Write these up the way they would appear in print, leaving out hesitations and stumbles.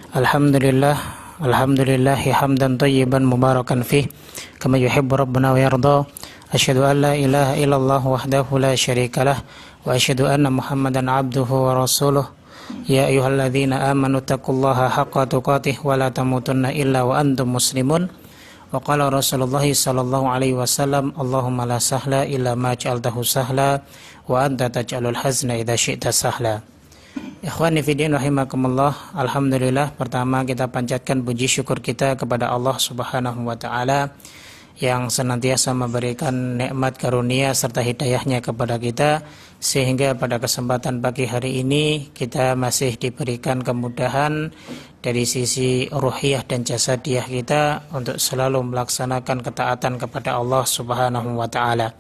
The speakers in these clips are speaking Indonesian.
Alhamdulillah, alhamdulillahi hamdan tayyiban mubarakan fih kama yuhibbu rabbuna wa yarda. Asyhadu an la ilaha illallah wahdahu la syarikalah wa asyhadu anna Muhammadan abduhu wa rasuluh. Ya ayyuhalladzina amanu taqullaha haqqa tuqatih wa la tamutunna illa wa antum muslimun. Wa qala Rasulullah sallallahu alaihi wasallam, Allahumma la sahla illa ma ja'altahu sahla wa anta taj'alul hazna idza syi'ta sahla. Ikhwani fiddin rahimakumullah. Alhamdulillah, pertama kita panjatkan puji syukur kita kepada Allah Subhanahu wa taala yang senantiasa memberikan nikmat karunia serta hidayahnya kepada kita, sehingga pada kesempatan pagi hari ini kita masih diberikan kemudahan dari sisi ruhiyah dan jasadiah kita untuk selalu melaksanakan ketaatan kepada Allah Subhanahu wa taala.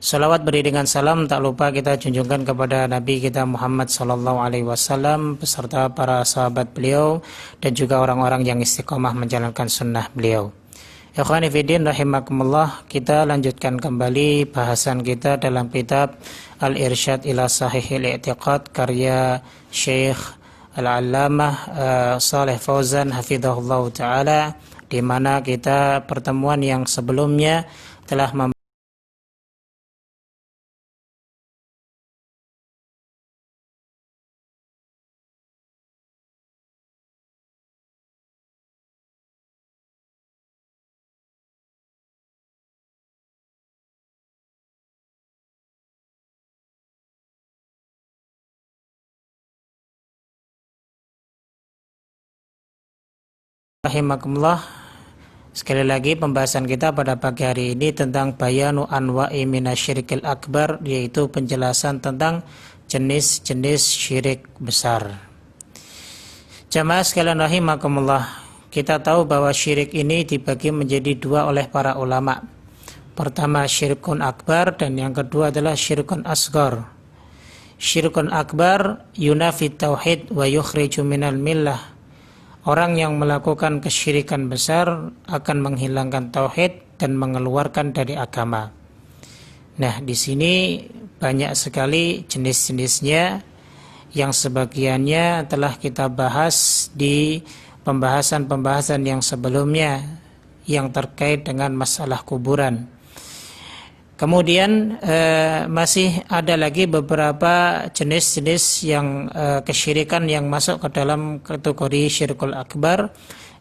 Salawat beriringan salam tak lupa kita junjungkan kepada Nabi kita Muhammad sallallahu alaihi wasallam beserta para sahabat beliau dan juga orang-orang yang istiqomah menjalankan sunnah beliau. Ikhwani fiddin rahimakumullah, kita lanjutkan kembali bahasan kita dalam kitab Al-Irsyad ila Sahihil I'tiqad karya Syekh Al-Allamah Shalih Fauzan hafizahullah taala, di mana kita pertemuan yang sebelumnya telah rahimakumullah. Sekali lagi pembahasan kita pada pagi hari ini tentang bayanu anwa'i minasyirikil akbar, yaitu penjelasan tentang jenis-jenis syirik besar. Jamaah sekalian rahimakumullah, kita tahu bahwa syirik ini dibagi menjadi dua oleh para ulama. Pertama syirkun akbar dan yang kedua adalah syirkun asghar. Syirkun akbar yunafi tauhid wa yukhriju minal millah. Orang yang melakukan kesyirikan besar akan menghilangkan tauhid dan mengeluarkan dari agama. Nah, di sini banyak sekali jenis-jenisnya yang sebagiannya telah kita bahas di pembahasan-pembahasan yang sebelumnya yang terkait dengan masalah kuburan. Kemudian masih ada lagi beberapa jenis-jenis yang kesyirikan yang masuk ke dalam kategori syirkul akbar,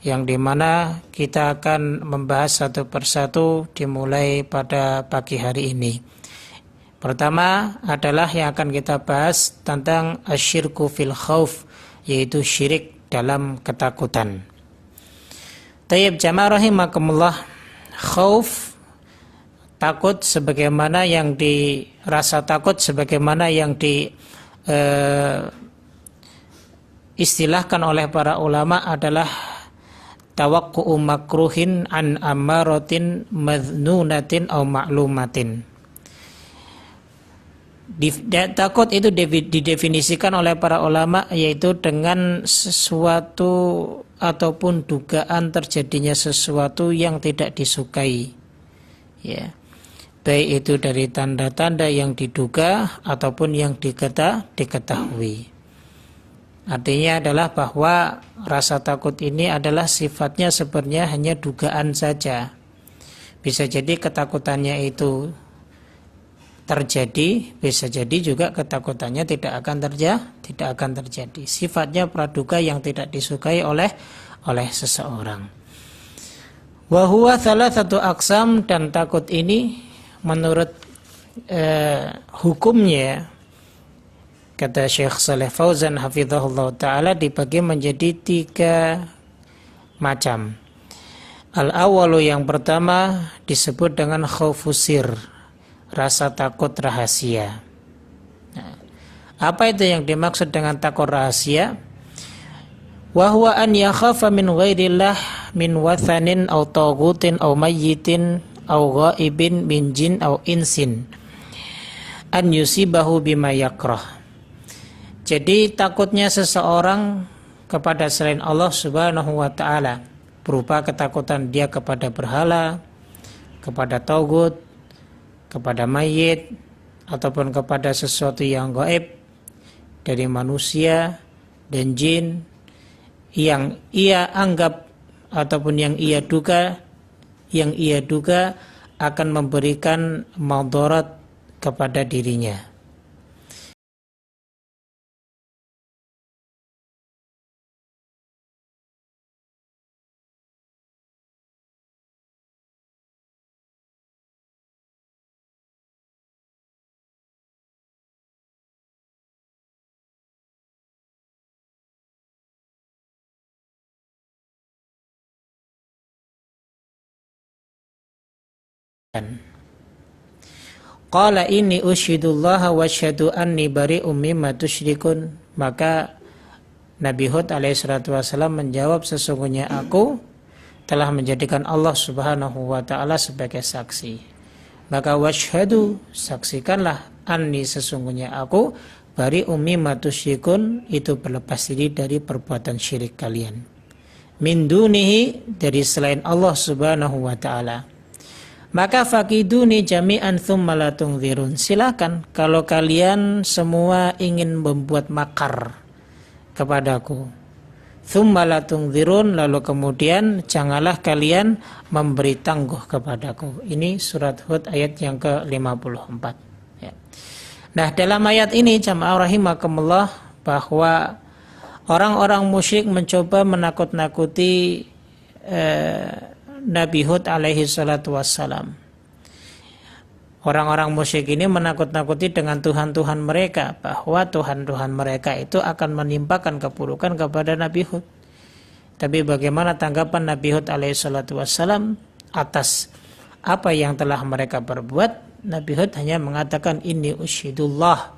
yang dimana kita akan membahas satu persatu dimulai pada pagi hari ini. Pertama adalah yang akan kita bahas tentang asyirku fil khauf, yaitu syirik dalam ketakutan. Tayyib jamaah rahimakumullah, khauf, takut sebagaimana yang dirasa takut sebagaimana yang istilahkan oleh para ulama adalah tawakku'u makruhin an ammaratin madhnunatin au ma'lumatin. Takut itu didefinisikan oleh para ulama yaitu dengan sesuatu ataupun dugaan terjadinya sesuatu yang tidak disukai, ya, baik itu dari tanda-tanda yang diduga ataupun yang diketahui. Artinya adalah bahwa rasa takut ini adalah sifatnya sebenarnya hanya dugaan saja. Bisa jadi ketakutannya itu terjadi, bisa jadi juga ketakutannya tidak akan terjadi. Sifatnya praduga yang tidak disukai oleh seseorang. Wa huwa thalathatu aqsam, dan takut ini menurut hukumnya, kata Syekh Shalih Fauzan hafizahullah taala, dibagi menjadi 3 macam. Al-awwalu, yang pertama disebut dengan khaufusir, rasa takut rahasia. Nah, apa itu yang dimaksud dengan takut rahasia? Wa huwa an yakhafa min ghairillah min wathanin aw taghutin aw mayyitin aw ghaibin min jin aw insin an yusibahu bima yakrah. Jadi takutnya seseorang kepada selain Allah Subhanahu wa taala berupa ketakutan dia kepada berhala, kepada taghut, kepada mayit, ataupun kepada sesuatu yang gaib dari manusia dan jin, yang ia anggap ataupun yang ia duga akan memberikan madarat kepada dirinya. Qala inni ushidullaha wa asyhadu anni bari'um mimma tusyrikun. Maka Nabi Hud alaihissalatu wassalam menjawab, sesungguhnya aku telah menjadikan Allah subhanahu wa ta'ala sebagai saksi. Maka wasyhadu, saksikanlah, anni, sesungguhnya aku bari'um mimma tusyrikun, itu berlepas diri dari perbuatan syirik kalian. Min dunihi, dari selain Allah subhanahu wa ta'ala. Maka fakiduni jami'an thumma la tungzirun. Silakan kalau kalian semua ingin membuat makar kepadaku. Thumma la tungzirun, lalu kemudian janganlah kalian memberi tangguh kepadaku. Ini surat Hud ayat yang ke-54. Ya. Nah, dalam ayat ini jamaah rahimakumullah, bahwa orang-orang musyrik mencoba menakut-nakuti Nabi Hud alaihi salatu wassalam. Orang-orang musyrik ini menakut-nakuti dengan Tuhan-Tuhan mereka, bahwa Tuhan-Tuhan mereka itu akan menimpakan keburukan kepada Nabi Hud. Tapi bagaimana tanggapan Nabi Hud alaihi salatu wassalam atas apa yang telah mereka perbuat? Nabi Hud hanya mengatakan, inni usyidullah,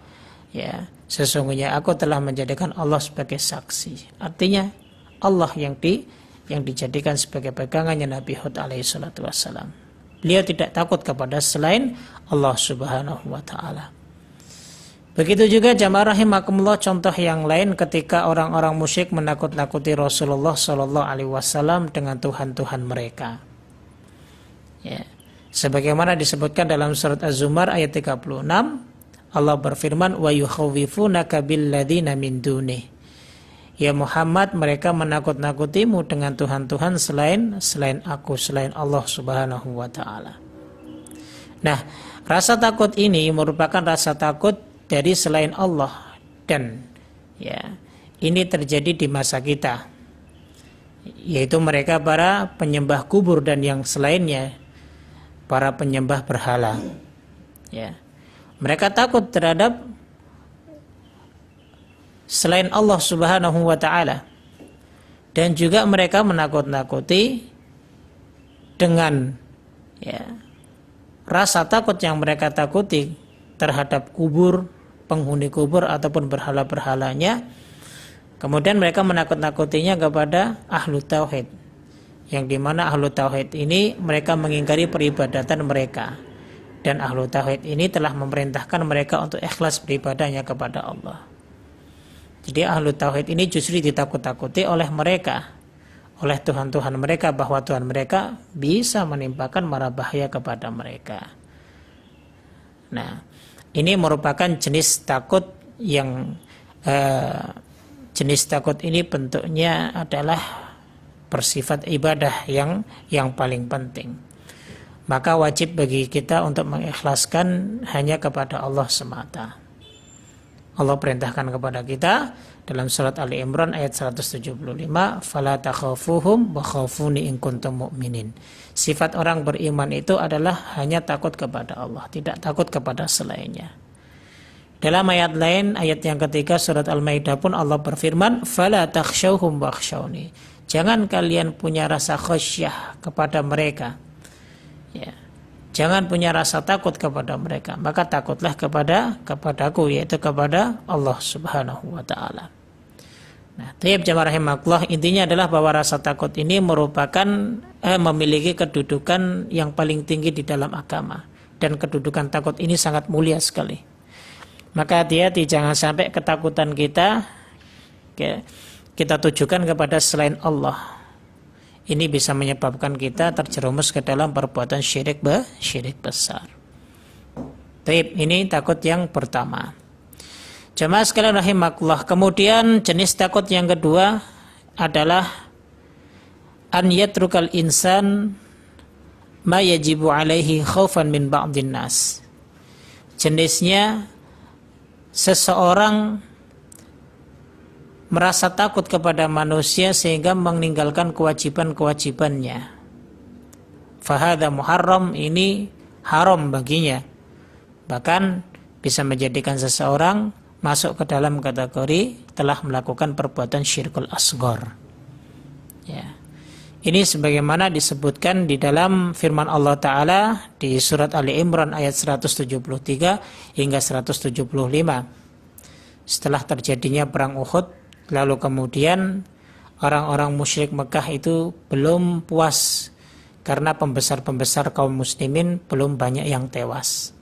ya, sesungguhnya aku telah menjadikan Allah sebagai saksi. Artinya Allah yang dijadikan sebagai pegangannya Nabi Hud alaihi salatu wassalam. Beliau tidak takut kepada selain Allah subhanahu wa ta'ala. Begitu juga jamaah rahimakumullah, contoh yang lain ketika orang-orang musyrik menakut-nakuti Rasulullah sallallahu alaihi wasallam dengan Tuhan-Tuhan mereka. Ya. Sebagaimana disebutkan dalam surat Az-Zumar ayat 36, Allah berfirman, wa yukhawwifunaka billadzina min dunih. Ya Muhammad, mereka menakut-nakutimu dengan Tuhan-Tuhan selain aku, selain Allah subhanahu wa ta'ala. Nah, rasa takut ini merupakan rasa takut dari selain Allah. Dan ya, ini terjadi di masa kita, yaitu mereka para penyembah kubur dan yang selainnya, para penyembah berhala. Ya. Mereka takut terhadap selain Allah subhanahu wa ta'ala. Dan juga mereka menakut-nakuti dengan ya, rasa takut yang mereka takuti terhadap kubur, penghuni kubur ataupun berhala-berhalanya. Kemudian mereka menakut-nakutinya kepada ahlu tauhid, yang dimana ahlu tauhid ini mereka mengingkari peribadatan mereka. Dan ahlu tauhid ini telah memerintahkan mereka untuk ikhlas beribadahnya kepada Allah. Jadi ahlu tauhid ini justru ditakut-takuti oleh mereka, oleh Tuhan-Tuhan mereka, bahwa Tuhan mereka bisa menimpakan mara bahaya kepada mereka. Nah, ini merupakan jenis takut yang jenis takut ini bentuknya adalah bersifat ibadah yang paling penting. Maka wajib bagi kita untuk mengikhlaskan hanya kepada Allah semata. Allah perintahkan kepada kita dalam surat Ali Imran ayat 175, fala takhafuhum wa khafuni in kuntum mu'minin. Sifat orang beriman itu adalah hanya takut kepada Allah, tidak takut kepada selainnya. Dalam ayat lain, ayat yang ketiga surat Al-Maidah pun Allah berfirman, fala takhshawhum wakhshawni. Jangan kalian punya rasa khasyah kepada mereka. Ya. Jangan punya rasa takut kepada mereka, maka takutlah kepadaku, yaitu kepada Allah subhanahu wa ta'ala. Nah, tayyib jamaah rahimakumullah, intinya adalah bahwa rasa takut ini merupakan memiliki kedudukan yang paling tinggi di dalam agama, dan kedudukan takut ini sangat mulia sekali. Maka hati-hati jangan sampai ketakutan kita tujukan kepada selain Allah. Ini bisa menyebabkan kita terjerumus ke dalam perbuatan syirik besar. Taib, ini takut yang pertama. Jamaah sekalian rahimakumullah. Kemudian jenis takut yang kedua adalah an yatrukal insan ma yajibu alaihi khaufan min ba'dhin nas. Jenisnya seseorang merasa takut kepada manusia sehingga meninggalkan kewajiban-kewajibannya. Fahadha muharram, ini haram baginya. Bahkan bisa menjadikan seseorang masuk ke dalam kategori telah melakukan perbuatan syirkul asghar. Ya. Ini sebagaimana disebutkan di dalam firman Allah Ta'ala di surat Ali Imran ayat 173 hingga 175. Setelah terjadinya perang Uhud, lalu kemudian orang-orang musyrik Mekah itu belum puas karena pembesar-pembesar kaum muslimin belum banyak yang tewas.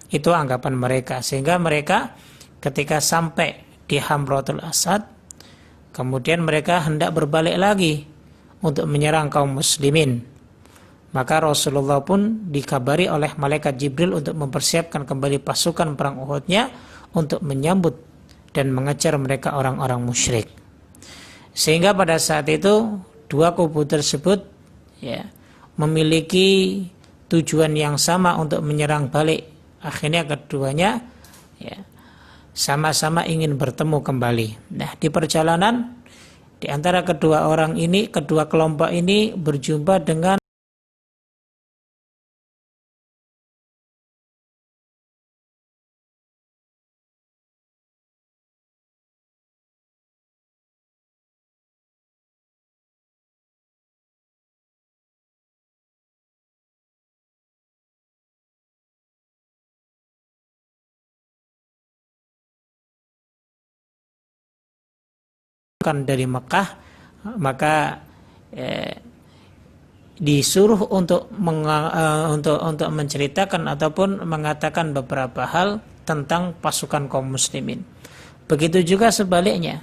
Itu anggapan mereka, sehingga mereka ketika sampai di Hamratul Asad, kemudian mereka hendak berbalik lagi untuk menyerang kaum muslimin. Maka Rasulullah pun dikabari oleh malaikat Jibril untuk mempersiapkan kembali pasukan perang Uhudnya untuk menyambut dan mengejar mereka orang-orang musyrik. Sehingga pada saat itu dua kubu tersebut ya memiliki tujuan yang sama untuk menyerang balik. Akhirnya keduanya ya sama-sama ingin bertemu kembali. Nah, di perjalanan di antara kedua kelompok ini berjumpa dengan dari Mekah, maka disuruh untuk menceritakan ataupun mengatakan beberapa hal tentang pasukan kaum muslimin. Begitu juga sebaliknya,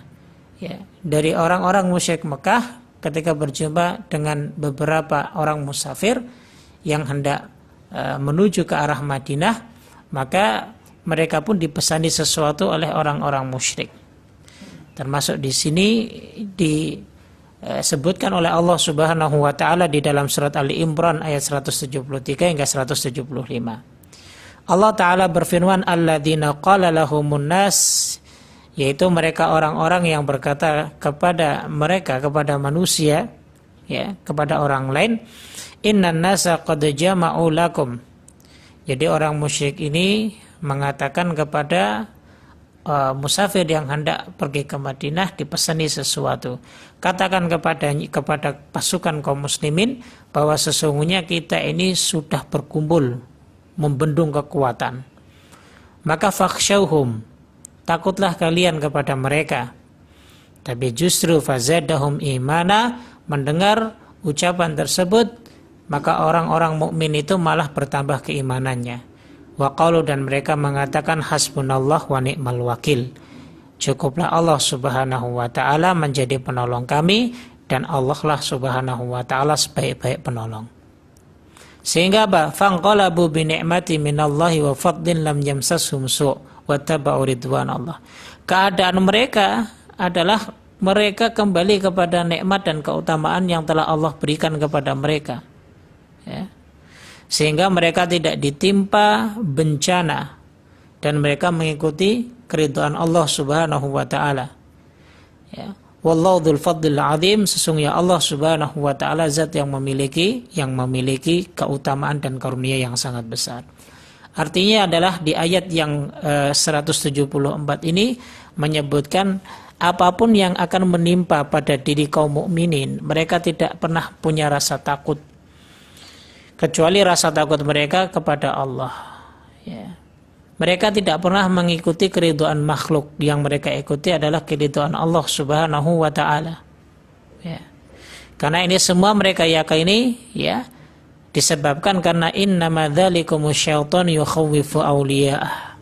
ya, dari orang-orang musyrik Mekah ketika berjumpa dengan beberapa orang musafir yang hendak menuju ke arah Madinah, maka mereka pun dipesani sesuatu oleh orang-orang musyrik. Termasuk di sini disebutkan oleh Allah Subhanahu wa taala di dalam surat Ali Imran ayat 173 hingga 175. Allah taala berfirman, alladzina qala lahumun nas, yaitu mereka orang-orang yang berkata kepada manusia, ya, kepada orang lain, innan nasa qad jama'u lakum. Jadi orang musyrik ini mengatakan kepada musafir yang hendak pergi ke Madinah, dipesani sesuatu. Katakan kepada pasukan kaum muslimin bahwa sesungguhnya kita ini sudah berkumpul membendung kekuatan. Maka fakhshawhum, takutlah kalian kepada mereka. Tapi justru fazadahum imana, mendengar ucapan tersebut, maka orang-orang mukmin itu malah bertambah keimanannya. Wa qalu, dan mereka mengatakan hasbunallah wa ni'mal wakil. Cukuplah Allah Subhanahu wa taala menjadi penolong kami, dan Allah lah Subhanahu wa taala sebaik-baik penolong. Sehingga apa? Fanqalabu bi ni'mati minallahi wa fadlin lam yamsashum su' wa tabau ridwanallah. Keadaan mereka adalah mereka kembali kepada nikmat dan keutamaan yang telah Allah berikan kepada mereka. Ya. Sehingga mereka tidak ditimpa bencana dan mereka mengikuti keridhaan Allah Subhanahu wa taala. Ya. Wallahu dzul fadlil azim, sesungguhnya Allah Subhanahu wa taala zat yang memiliki keutamaan dan karunia yang sangat besar. Artinya adalah di ayat yang 174 ini menyebutkan apapun yang akan menimpa pada diri kaum mukminin, mereka tidak pernah punya rasa takut kecuali rasa takut mereka kepada Allah. Ya. Mereka tidak pernah mengikuti keridhaan makhluk, yang mereka ikuti adalah keridhaan Allah Subhanahu wa taala. Ya. Karena ini semua mereka yakini, ya, disebabkan karena innama dzalikumus syaitan yukhawwifu awliya'ah.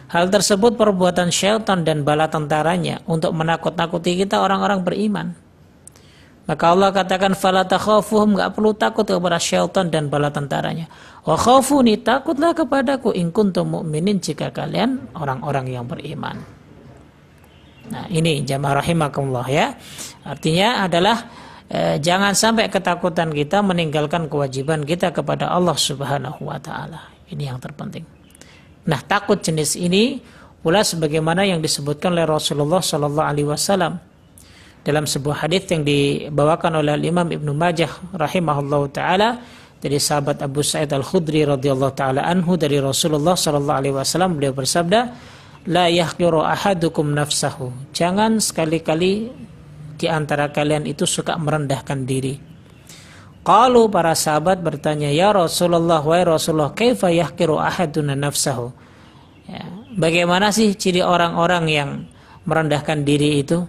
Hal tersebut perbuatan syaitan dan bala tentaranya untuk menakut-nakuti kita orang-orang beriman. Maka Allah katakan fala takhafuhum, enggak perlu takut kepada syaitan dan bala tentaranya. Wa khafuni, takutlah kepadaku in kuntum mu'minin, jika kalian orang-orang yang beriman. Nah, ini jamaah rahimakumullah ya. Artinya adalah jangan sampai ketakutan kita meninggalkan kewajiban kita kepada Allah Subhanahu wa taala. Ini yang terpenting. Nah, takut jenis ini pula sebagaimana yang disebutkan oleh Rasulullah sallallahu alaihi wasallam dalam sebuah hadis yang dibawakan oleh Imam Ibnu Majah rahimahullahu taala dari sahabat Abu Sa'id Al-Khudri radhiyallahu taala anhu dari Rasulullah sallallahu alaihi wasallam, beliau bersabda, la yahqiru ahadukum nafsahu. Jangan sekali-kali di antara kalian itu suka merendahkan diri. Qalu, para sahabat bertanya, ya Rasulullah, wahai Rasulullah, kaifa yahqiru ahaduna nafsahu? Ya, bagaimana sih ciri orang-orang yang merendahkan diri itu?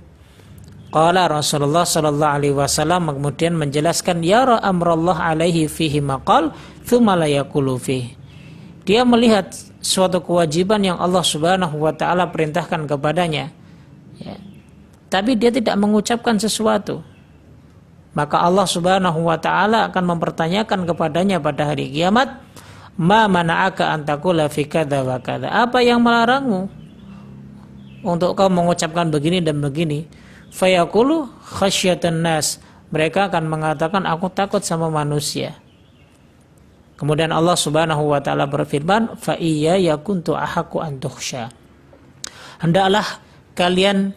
Qala Rasulullah sallallahu alaihi wasallam kemudian menjelaskan, yara amrullah alaihi fihi maqal tsumma la yaqulu fihi. Dia melihat suatu kewajiban yang Allah Subhanahu wa taala perintahkan kepadanya, ya, tapi dia tidak mengucapkan sesuatu. Maka Allah Subhanahu wa taala akan mempertanyakan kepadanya pada hari kiamat, ma mana'aka an taqula fi kadza wa kadza? Apa yang melarangmu untuk kau mengucapkan begini dan begini? Fayaqulu khasyatan nas. Mereka akan mengatakan, aku takut sama manusia. Kemudian Allah Subhanahu wa taala berfirman, fa iyya yakuntu ahaqqu an tukhsha. Hendaklah kalian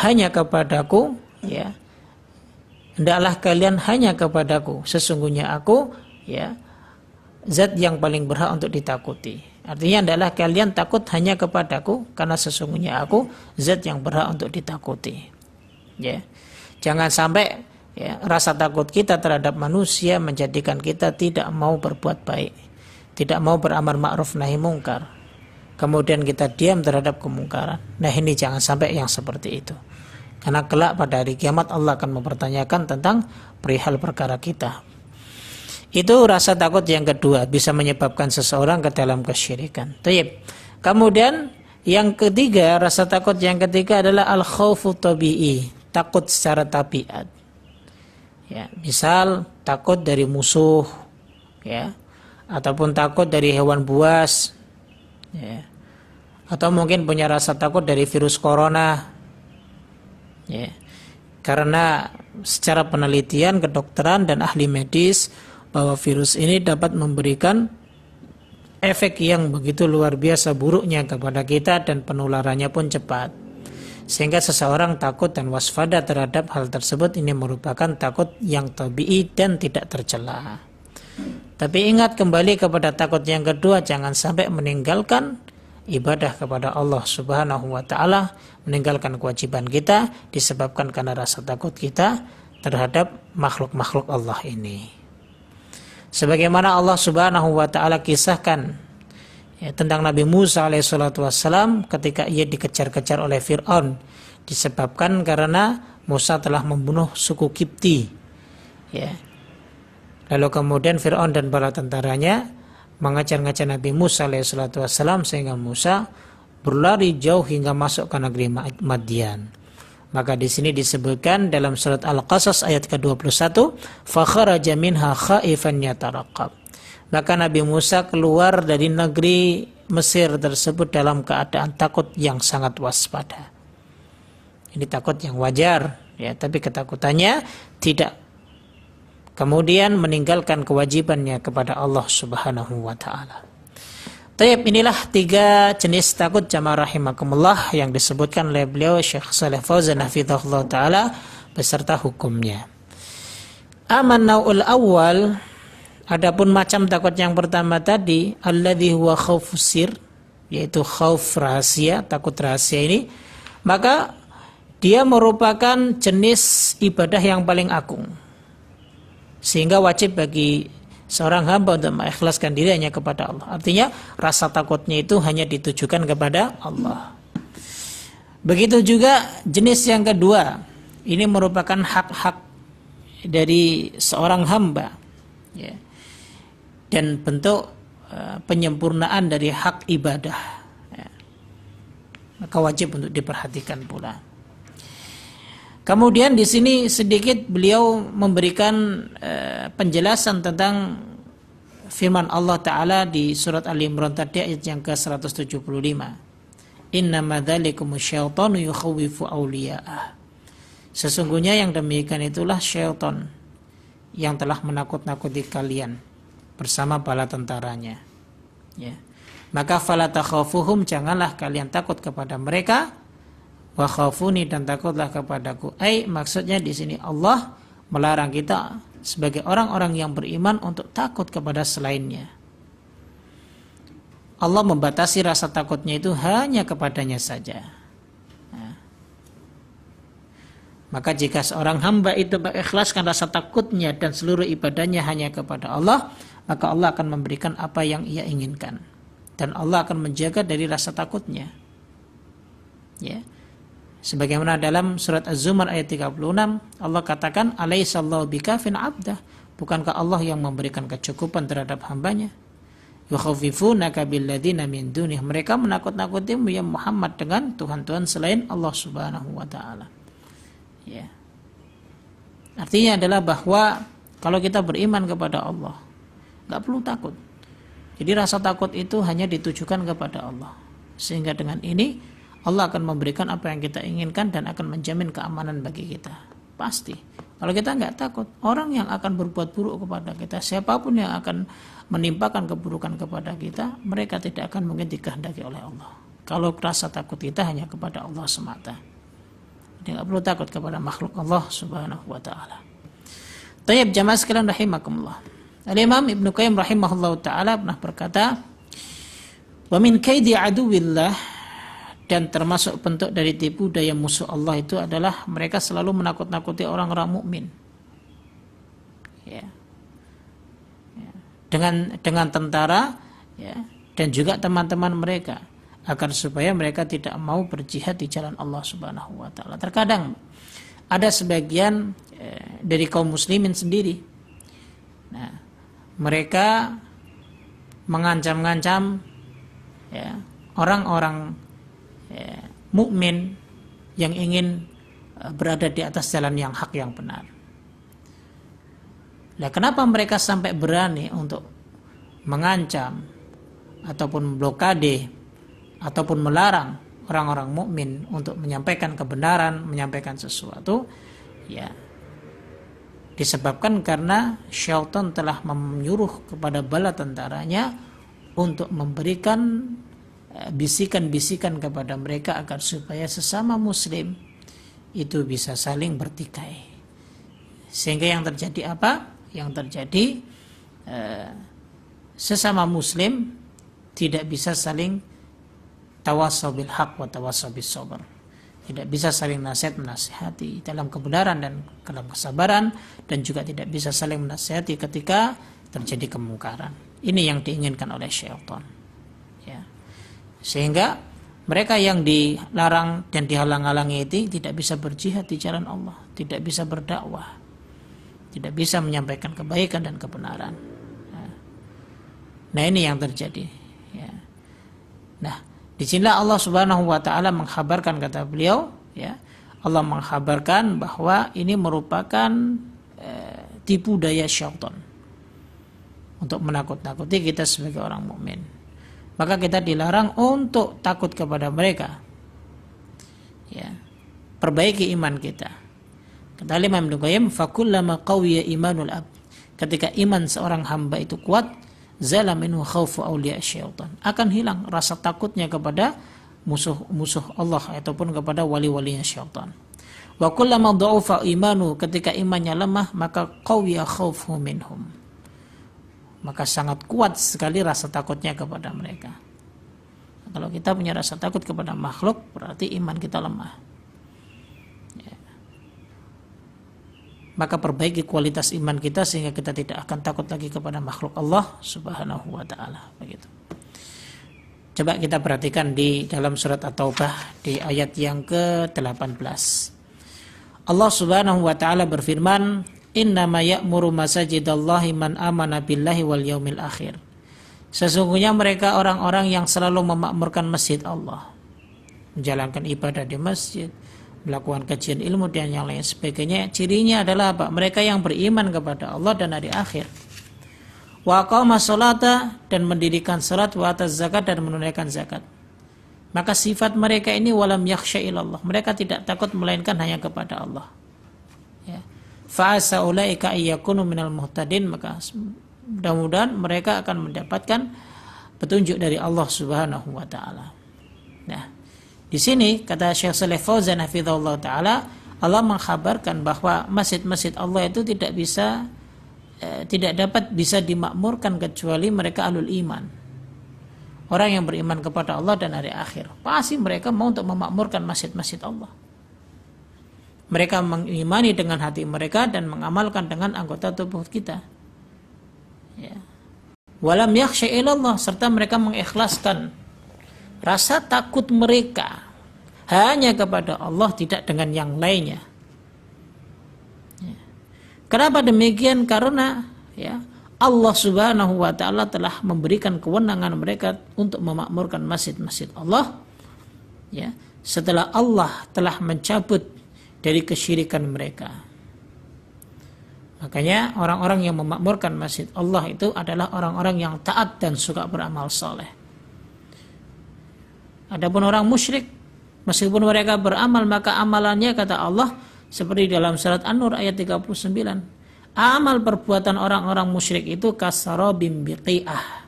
hanya kepadaku, ya. Hendaklah kalian hanya kepadaku, sesungguhnya aku, ya, zat yang paling berhak untuk ditakuti. Artinya hendaklah kalian takut hanya kepadaku, karena sesungguhnya aku zat yang berhak untuk ditakuti. Ya, jangan sampai ya, rasa takut kita terhadap manusia menjadikan kita tidak mau berbuat baik, tidak mau beramar ma'ruf nahi mungkar, kemudian kita diam terhadap kemungkaran. Nah, ini jangan sampai yang seperti itu, karena kelak pada hari kiamat Allah akan mempertanyakan tentang perihal perkara kita. Itu rasa takut yang kedua, bisa menyebabkan seseorang ke dalam kesyirikan. Tayyib. Kemudian yang ketiga, rasa takut yang ketiga adalah al-khaufu tabi'i, takut secara tabiat. Ya, misal takut dari musuh, ya, ataupun takut dari hewan buas, ya, atau mungkin punya rasa takut dari virus corona, ya, karena secara penelitian kedokteran dan ahli medis bahwa virus ini dapat memberikan efek yang begitu luar biasa buruknya kepada kita dan penularannya pun cepat. Sehingga seseorang takut dan waspada terhadap hal tersebut. Ini merupakan takut yang tabi'i dan tidak tercela. Tapi ingat kembali kepada takut yang kedua, jangan sampai meninggalkan ibadah kepada Allah Subhanahu wa taala, meninggalkan kewajiban kita disebabkan karena rasa takut kita terhadap makhluk-makhluk Allah ini. Sebagaimana Allah Subhanahu wa taala kisahkan ya, tentang Nabi Musa alaihissalatu wassalam ketika ia dikejar-kejar oleh Fir'aun, disebabkan karena Musa telah membunuh suku Kipti, ya. Lalu kemudian Fir'aun dan bala tentaranya mengejar-ngejar Nabi Musa alaihissalatu wassalam sehingga Musa berlari jauh hingga masuk ke negeri Madian. Maka di sini disebutkan dalam surat Al-Qasas ayat ke-21, fa kharaja minha khaifan yataraqab. Maka Nabi Musa keluar dari negeri Mesir tersebut dalam keadaan takut yang sangat waspada. Ini takut yang wajar, ya, tapi ketakutannya tidak kemudian meninggalkan kewajibannya kepada Allah Subhanahu wa taala. Tayyib, inilah 3 jenis takut jamaah rahimakumullah yang disebutkan oleh beliau Syekh Shalih Fauzan hafizahullah taala beserta hukumnya. Aman naul awal, adapun macam takut yang pertama tadi, alladzi huwa khaufus sir, yaitu khauf rahasia, takut rahasia ini, maka dia merupakan jenis ibadah yang paling agung, sehingga wajib bagi seorang hamba untuk mengikhlaskan diri hanya kepada Allah. Artinya rasa takutnya itu hanya ditujukan kepada Allah. Begitu juga jenis yang kedua, ini merupakan hak-hak dari seorang hamba, ya, dan bentuk penyempurnaan dari hak ibadah, ya. Maka wajib untuk diperhatikan pula. Kemudian di sini sedikit beliau memberikan penjelasan tentang firman Allah Ta'ala di surat Ali Imran tadi ayat yang ke-175. Innama dzalikumus syaitanu yukhawwifu awliya'ah. Sesungguhnya yang demikian itulah syaitan yang telah menakut-nakuti kalian bersama bala tentaranya. Ya. Maka fala takhafuhum, janganlah kalian takut kepada mereka, wa khafuni, dan takutlah kepadaku. Maksudnya di sini Allah melarang kita sebagai orang-orang yang beriman untuk takut kepada selainnya. Allah membatasi rasa takutnya itu hanya kepadanya saja. Nah. Maka jika seorang hamba itu mengikhlaskan rasa takutnya dan seluruh ibadahnya hanya kepada Allah, maka Allah akan memberikan apa yang ia inginkan. Dan Allah akan menjaga dari rasa takutnya. Ya. Sebagaimana dalam surat Az-Zumar ayat 36, Allah katakan, Alaihissallahu bikafin abdah. Bukankah Allah yang memberikan kecukupan terhadap hambanya? Yukhawifunaka billadzina min dunih. Mereka menakut-nakutimu ya Muhammad dengan Tuhan-Tuhan selain Allah Subhanahu wa taala. Ya. Artinya adalah bahwa kalau kita beriman kepada Allah, enggak perlu takut. Jadi rasa takut itu hanya ditujukan kepada Allah. Sehingga dengan ini Allah akan memberikan apa yang kita inginkan dan akan menjamin keamanan bagi kita. Pasti. Kalau kita nggak takut, orang yang akan berbuat buruk kepada kita, siapapun yang akan menimpakan keburukan kepada kita, mereka tidak akan mungkin dikehendaki oleh Allah. Kalau rasa takut kita hanya kepada Allah semata. Jadi nggak perlu takut kepada makhluk Allah Subhanahu wa taala. Tayyib jamaah sekalian rahimakumullah. Al-Imam Ibnu Qayyim rahimahullahu ta'ala pernah berkata, wa min kaidi aduwillah, dan termasuk bentuk dari tipu daya musuh Allah itu adalah mereka selalu menakut-nakuti orang-orang mukmin. Ya. Ya. Dengan tentara, ya, dan juga teman-teman mereka, agar supaya mereka tidak mau berjihad di jalan Allah Subhanahu wa taala. Terkadang ada sebagian dari kaum muslimin sendiri, nah, mereka mengancam-ngancam, ya, orang-orang mukmin yang ingin berada di atas jalan yang hak, yang benar. Nah, kenapa mereka sampai berani untuk mengancam ataupun blokade ataupun melarang orang-orang mukmin untuk menyampaikan kebenaran, menyampaikan sesuatu? Ya, disebabkan karena syaitan telah menyuruh kepada bala tentaranya untuk memberikan bisikan-bisikan kepada mereka agar supaya sesama muslim itu bisa saling bertikai. Sehingga yang terjadi apa? Yang terjadi sesama muslim tidak bisa saling tawassaw bil haq wa tawassaw bis sabr. Tidak bisa saling nasihat menasihati dalam kebenaran dan dalam kesabaran, dan juga tidak bisa saling menasihati ketika terjadi kemungkaran. Ini yang diinginkan oleh syaitan. Ya. Sehingga mereka yang dilarang dan dihalang-halangi itu tidak bisa berjihad di jalan Allah, tidak bisa berdakwah, tidak bisa menyampaikan kebaikan dan kebenaran. Nah, ini yang terjadi. Ya. Nah, di sini Allah Subhanahu wa taala mengkhabarkan, kata beliau, ya, Allah mengkhabarkan bahwa ini merupakan tipu daya syaitan untuk menakut-nakuti kita sebagai orang mukmin. Maka kita dilarang untuk takut kepada mereka. Ya. Perbaiki iman kita. Kata Imam Ibnu Qayyim, fakullama qawiya imanul abd. Ketika iman seorang hamba itu kuat, zala minhu khaufu awliya syaitan. Akan hilang rasa takutnya kepada musuh Allah ataupun kepada wali-walinya syaitan. Wa kullama dha'ufa imanu, ketika imannya lemah, maka qawiya khaufu minhum. Maka sangat kuat sekali rasa takutnya kepada mereka. Kalau kita punya rasa takut kepada makhluk, berarti iman kita lemah. Ya. Maka perbaiki kualitas iman kita sehingga kita tidak akan takut lagi kepada makhluk Allah Subhanahu wa taala. Begitu. Coba kita perhatikan di dalam surat At-Taubah di ayat yang ke-18. Allah Subhanahu wa taala berfirman, "Innama ya'muru masajidallahi man amana billahi wal yaumil akhir." Sesungguhnya mereka orang-orang yang selalu memakmurkan masjid Allah, menjalankan ibadah di masjid, melakukan kajian ilmu dan yang lain sebagainya. Cirinya adalah apa? Mereka yang beriman kepada Allah dan hari akhir. Wa aqama sholata, dan mendirikan salat, wa ataz zakat, dan menunaikan zakat. Maka sifat mereka ini walam yakhsha illallah. Mereka tidak takut melainkan hanya kepada Allah. Ya. Fa asa ulaika ayyakunu minal muhtadin, maka mudah-mudahan mereka akan mendapatkan petunjuk dari Allah Subhanahu wa taala. Nah, di sini kata Syekh Shalih Fauzan hafizahullah taala, Allah mengkhabarkan bahwa masjid-masjid Allah itu tidak dapat bisa dimakmurkan kecuali mereka ahlul iman. Orang yang beriman kepada Allah dan hari akhir, pasti mereka mau untuk memakmurkan masjid-masjid Allah. Mereka mengimani dengan hati mereka dan mengamalkan dengan anggota tubuh kita. Ya. Walam yakhsha illallah, serta mereka mengikhlaskan rasa takut mereka hanya kepada Allah, tidak dengan yang lainnya. Ya. Kenapa demikian? Karena ya, Allah Subhanahu wa taala telah memberikan kewenangan mereka untuk memakmurkan masjid-masjid Allah, ya, setelah Allah telah mencabut dari kesyirikan mereka. Makanya orang-orang yang memakmurkan masjid Allah itu adalah orang-orang yang taat dan suka beramal soleh. Adapun orang musyrik, meskipun mereka beramal, maka amalannya kata Allah seperti dalam surat An-Nur ayat 39. Amal perbuatan orang-orang musyrik itu kasarabim biqi'ah,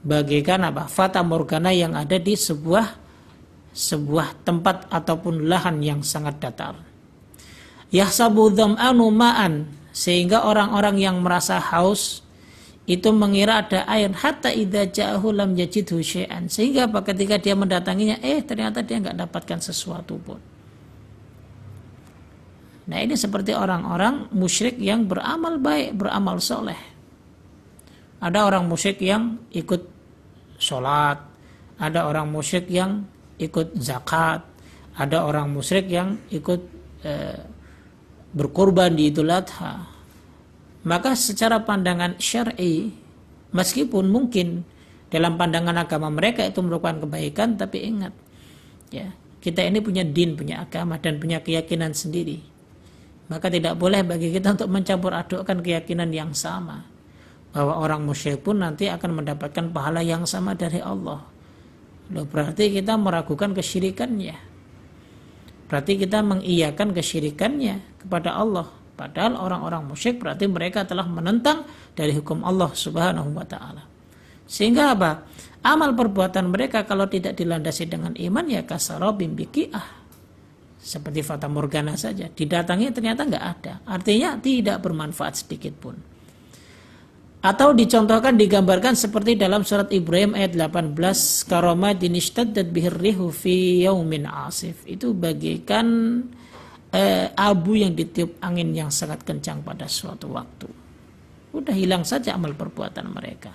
bagaikan apa? Fata morgana yang ada di sebuah tempat ataupun lahan yang sangat datar. Yahsabu dham'anu ma'an, sehingga orang-orang yang merasa haus itu mengira ada air, hatta idza ja'ahu lam yajidhu syai'an, sehingga ketika dia mendatanginya ternyata dia enggak dapatkan sesuatu pun. Nah, ini seperti orang-orang musyrik yang beramal baik, beramal soleh. Ada orang musyrik yang ikut sholat, ada orang musyrik yang ikut zakat, ada orang musyrik yang ikut berkorban di Idul Adha. Maka secara pandangan syar'i, meskipun mungkin dalam pandangan agama mereka itu merupakan kebaikan, tapi ingat, ya, kita ini punya din, punya agama dan punya keyakinan sendiri. Maka tidak boleh bagi kita untuk mencampur adukkan keyakinan yang sama, bahwa orang musyrik pun nanti akan mendapatkan pahala yang sama dari Allah. Loh, berarti kita meragukan kesyirikannya. Berarti kita mengiyakan kesyirikannya kepada Allah. Padahal orang-orang musyrik berarti mereka telah menentang dari hukum Allah Subhanahu wa taala. Sehingga apa? Amal perbuatan mereka kalau tidak dilandasi dengan iman, ya kasarabim biqi'ah, seperti fata morgana saja, didatangi ternyata nggak ada, artinya tidak bermanfaat sedikit pun. Atau dicontohkan, digambarkan seperti dalam surat Ibrahim ayat 18, karomadin ishtaddat bihir rihu fi yaumin asif, itu bagaikan abu yang ditiup angin yang sangat kencang pada suatu waktu. Udah hilang saja amal perbuatan mereka.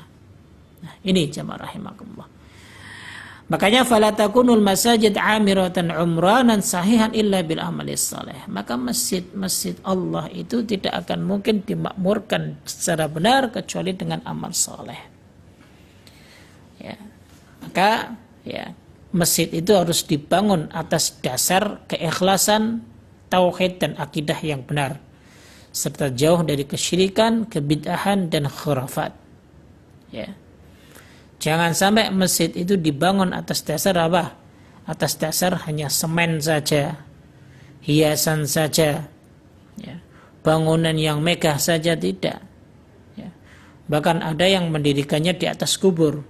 Nah, ini jamaah rahimakumullah. Makanya fala takunul masajid amiratan umranan sahihan illa bil amalis saleh. Maka masjid-masjid Allah itu tidak akan mungkin dimakmurkan secara benar kecuali dengan amal saleh. Ya. Maka ya, masjid itu harus dibangun atas dasar keikhlasan, tauhid dan akidah yang benar, serta jauh dari kesyirikan, kebid'ahan dan khurafat. Ya. Jangan sampai masjid itu dibangun atas dasar apa? Atas dasar hanya semen saja, hiasan saja, ya, bangunan yang megah saja, tidak. Ya. Bahkan ada yang mendirikannya di atas kubur.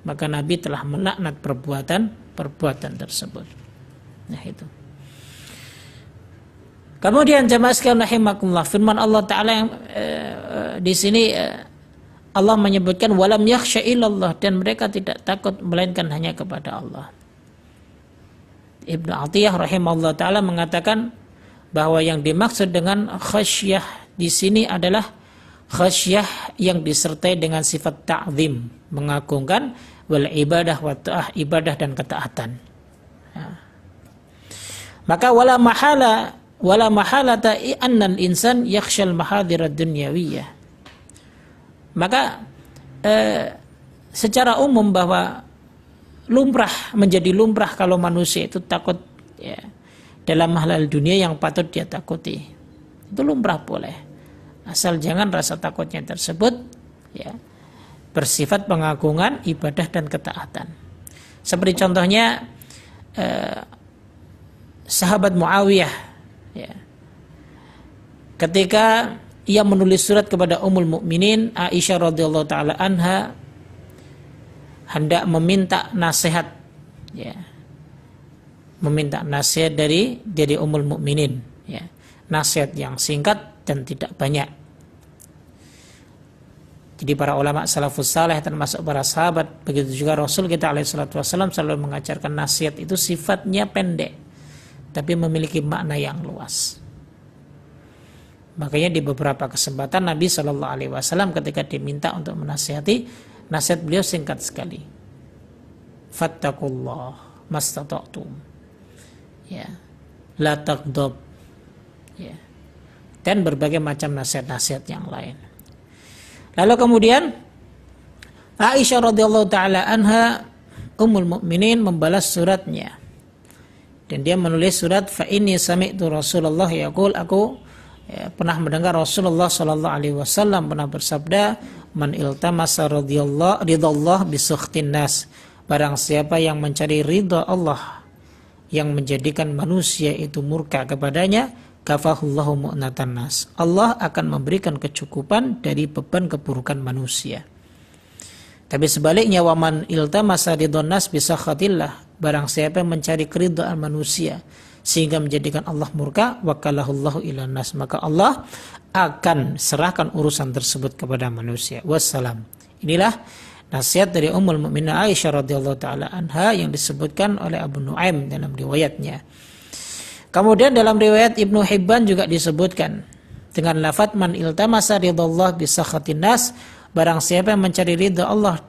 Maka Nabi telah melaknat perbuatan tersebut. Nah, itu. Kemudian jamaah sekalian rahimakumullah, firman Allah Ta'ala yang di sini Allah menyebutkan walam yakhsha illallah, dan mereka tidak takut melainkan hanya kepada Allah. Ibnu Atiyah rahimahullah taala mengatakan bahwa yang dimaksud dengan khasyah di sini adalah khasyah yang disertai dengan sifat ta'zim, mengagungkan, wal ibadah wa ta'ah, ibadah dan ketaatan. Ya. Maka wala mahalata annal insan yakhshal mahadhir ad-dunyawiyah. Maka secara umum bahwa menjadi lumrah kalau manusia itu takut, ya, dalam hal dunia yang patut dia takuti. Itu lumrah boleh, asal jangan rasa takutnya tersebut, ya, bersifat pengagungan, ibadah dan ketaatan. Seperti contohnya sahabat Muawiyah, ya, ketika ia menulis surat kepada Ummul Mukminin Aisyah radhiyallahu taala anha hendak meminta nasihat, ya, meminta nasihat dari Ummul Mukminin, ya, nasihat yang singkat dan tidak banyak. Jadi para ulama salafus saleh termasuk para sahabat, begitu juga Rasul kita alaihi salatu wasallam selalu mengajarkan nasihat itu sifatnya pendek tapi memiliki makna yang luas. Makanya di beberapa kesempatan Nabi Shallallahu Alaihi Wasallam ketika diminta untuk menasihati, nasihat beliau singkat sekali. Fattakullah mastata'tum, ya, la taghdab, ya, dan berbagai macam nasihat-nasihat yang lain. Lalu kemudian Aisyah radhiyallahu taala anha Ummul Mukminin membalas suratnya. Dan dia menulis surat, fa inni sami'tu Rasulullah yaqul, aku pernah mendengar Rasulullah sallallahu alaihi wasallam pernah bersabda, man iltamasa ridallah bi sukhtin nas, barang siapa yang mencari ridha Allah yang menjadikan manusia itu murka kepadanya, kafahullahu mu'natan nas, Allah akan memberikan kecukupan dari beban keburukan manusia. Tapi sebaliknya, waman iltamasa ridwan nas bi sakhatillah, barang siapa yang mencari keridhaan manusia sehingga menjadikan Allah murka, wakalahullahu ilan nas, maka Allah akan serahkan urusan tersebut kepada manusia. Wassalam. Inilah nasihat dari Ummul Mukminin Aisyah radhiyallahu taala anha yang disebutkan oleh Abu Nuaim dalam riwayatnya. Kemudian dalam riwayat Ibnu Hibban juga disebutkan dengan lafaz man iltamasa ridallah bi sakhatin nas, barang siapa yang mencari ridha Allah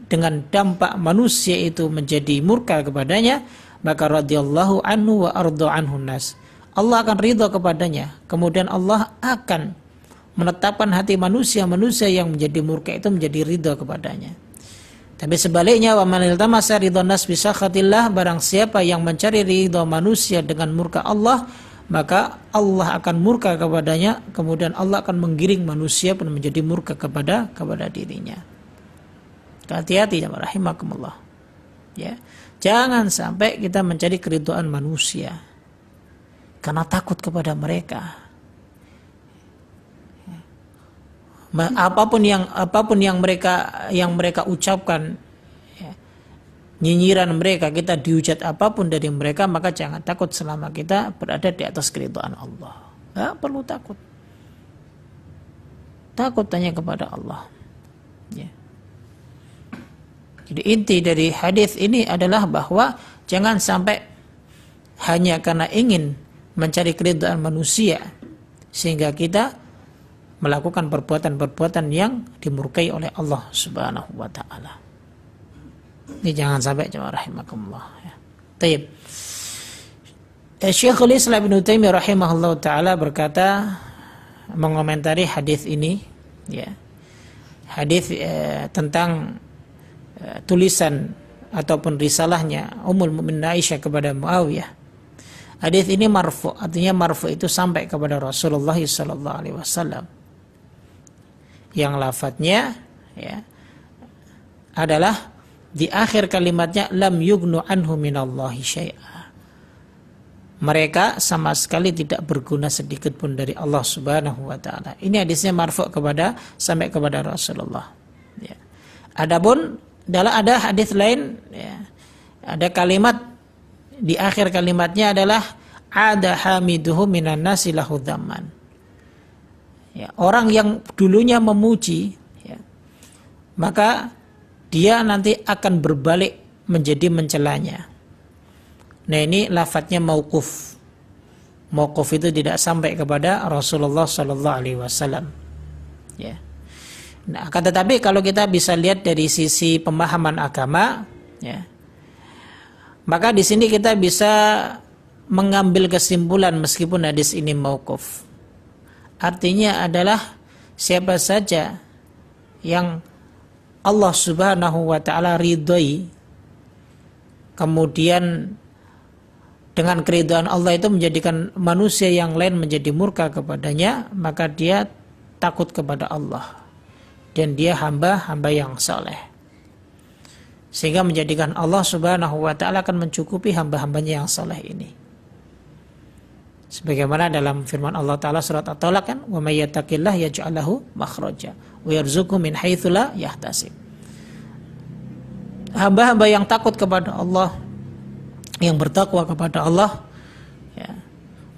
dengan dampak manusia itu menjadi murka kepadanya, maka radhiyallahu anhu wa arda anhu nas, Allah akan ridha kepadanya, kemudian Allah akan menetapkan hati manusia yang menjadi murka itu menjadi ridha kepadanya. Tapi sebaliknya, wa man iltamasa ridwan nas bi sakhatillah, barang siapa yang mencari ridha manusia dengan murka Allah, maka Allah akan murka kepadanya, kemudian Allah akan menggiring manusia pun menjadi murka kepada dirinya. Hati-hati ya rahimakumullah. Ya. Jangan sampai kita mencari keridhaan manusia karena takut kepada mereka. Apapun yang mereka ucapkan, ya, nyinyiran mereka, kita dihujat apapun dari mereka, maka jangan takut selama kita berada di atas keridhaan Allah. Tidak perlu takut. Takut tanya kepada Allah. Ya. Jadi inti dari hadis ini adalah bahwa jangan sampai hanya karena ingin mencari keridhaan manusia sehingga kita melakukan perbuatan-perbuatan yang dimurkai oleh Allah Subhanahu wa taala. Ini jangan sampai, jemaah rahimakumullah, ya. Baik. Syekhul Islam Ibnu Taimiyah rahimahullah taala berkata mengomentari hadis ini, ya. Hadis tentang tulisan ataupun risalahnya Ummul Mukminin Aisyah kepada Muawiyah. Hadis ini marfu, artinya marfu itu sampai kepada Rasulullah sallallahu alaihi wasallam. Yang lafadznya, ya, adalah di akhir kalimatnya lam yugnu anhu minallahi syai'a. Mereka sama sekali tidak berguna sedikit pun dari Allah Subhanahu wa taala. Ini hadisnya marfu sampai kepada Rasulullah. Ya. Adapun ada hadis lain, ya, ada kalimat di akhir kalimatnya adalah ada hamiduhu minan nasi lahu dzamman. Ya, orang yang dulunya memuji, ya, maka dia nanti akan berbalik menjadi mencelanya. Nah, ini lafadznya mauquf. Mauquf itu tidak sampai kepada Rasulullah sallallahu alaihi wasallam. Ya. Nah, akan tetapi kalau kita bisa lihat dari sisi pemahaman agama, ya, maka di sini kita bisa mengambil kesimpulan meskipun hadis ini mauquf. Artinya adalah siapa saja yang Allah Subhanahu wa taala ridhoi, kemudian dengan keridhaan Allah itu menjadikan manusia yang lain menjadi murka kepadanya, maka dia takut kepada Allah dan dia hamba yang saleh. sehingga menjadikan Allah Subhanahu wa taala akan mencukupi hamba-hambanya yang saleh ini. Sebagaimana dalam firman Allah taala surat At-Talaq kan, "Wa may yattaqillah yaj'al lahu makhraja wa yarzuqhu min haitsu la yahtasib." Hamba-hamba yang takut kepada Allah, yang bertakwa kepada Allah, ya,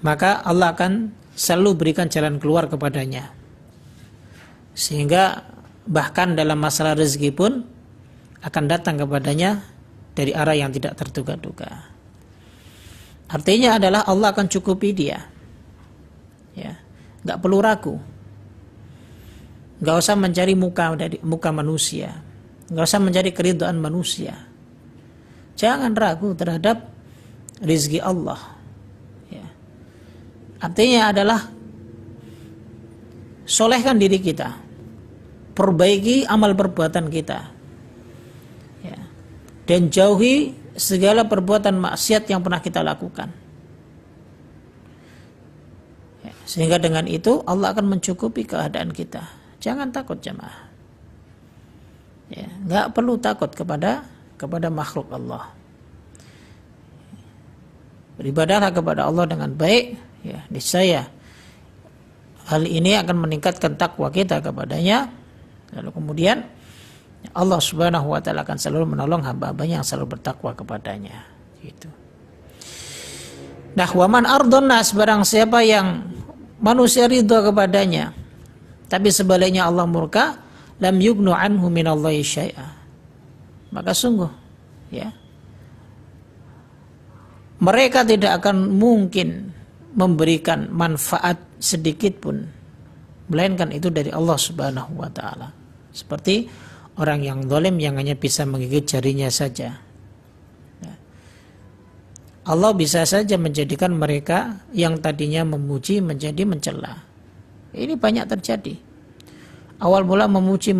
maka Allah akan selalu berikan jalan keluar kepadanya. Sehingga bahkan dalam masalah rezeki pun akan datang kepadanya dari arah yang tidak terduga-duga. Artinya adalah Allah akan cukupi dia, ya, nggak perlu ragu, nggak usah mencari muka manusia, nggak usah mencari keridhaan manusia. Jangan ragu terhadap rezeki Allah. Ya. Artinya adalah solehkan diri kita, perbaiki amal perbuatan kita, ya, dan jauhi segala perbuatan maksiat yang pernah kita lakukan. Ya, sehingga dengan itu Allah akan mencukupi keadaan kita. Jangan takut jemaah. Ya, nggak perlu takut kepada makhluk Allah. Beribadahlah kepada Allah dengan baik. Ya, niscaya hal ini akan meningkatkan takwa kita kepadanya. Lalu kemudian Allah Subhanahu wa taala akan selalu menolong hamba-hambanya yang selalu bertakwa kepadanya. Gitu. Nah, waman ardon nas, barang siapa yang manusia ridha kepadanya, tapi sebaliknya Allah murka, lam yugnu anhu minallahi syai'a. Maka sungguh, ya, mereka tidak akan mungkin memberikan manfaat sedikit pun, melainkan itu dari Allah Subhanahu wa taala. Seperti orang yang zalim yang hanya bisa menggigit jarinya saja. Allah bisa saja menjadikan mereka yang tadinya memuji menjadi mencela. Ini banyak terjadi. Awal mula memuji,